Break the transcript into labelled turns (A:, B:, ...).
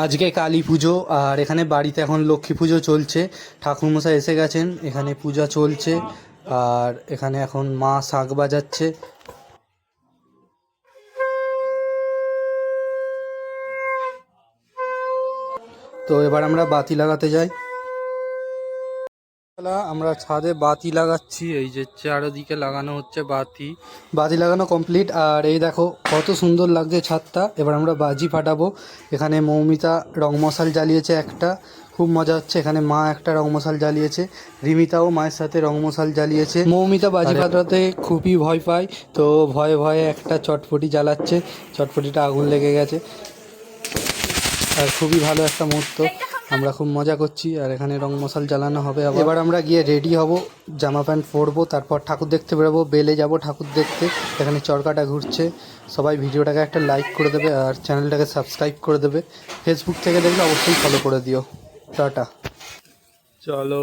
A: আজকে কালী পুজো আর এখানে বাড়িতে এখন লক্ষ্মী পুজো চলছে। ঠাকুরমশাই এসে গেছেন, এখানে পূজা চলছে আর এখানে এখন মা শাঁখ বাজাচ্ছে। তো এবার আমরা বাতি লাগাতে যাই। আমরা ছাদে বাতি লাগাচ্ছি, এই যে চারিদিকে লাগানো হচ্ছে বাতি। বাতি লাগানো কমপ্লিট আর এই দেখো কত সুন্দর লাগছে ছাদটা। এবার আমরা বাজি ফাটাবো। এখানে মৌমিতা রং মশাল জ্বালিয়েছে একটা, খুব মজা হচ্ছে। এখানে মা একটা রং মশাল জ্বালিয়েছে, রিমিতাও মায়ের সাথে রং মশাল জ্বালিয়েছে। মৌমিতা বাজি ফাটাতে খুবই ভয় পায়, তো ভয়ে ভয়ে একটা চটপটি জ্বালাচ্ছে, চটপটিটা আগুন লেগে গেছে। আর খুবই ভালো একটা মুহূর্ত, আমরা খুব মজা করছি। আর এখানে রং মশাল জ্বালানো হবে। এবার আমরা গিয়ে রেডি হব, জামা প্যান্ট পরবো, তারপর ঠাকুর দেখতে বেরোবো। বেলে যাব ঠাকুর দেখতে। এখানে চরকাটা ঘুরছে। সবাই ভিডিওটাকে একটা লাইক করে দেবে আর চ্যানেলটাকে সাবস্ক্রাইব করে দেবে। ফেসবুক থেকে দেখলে অবশ্যই ফলো করে দিও। টাটা, চলো।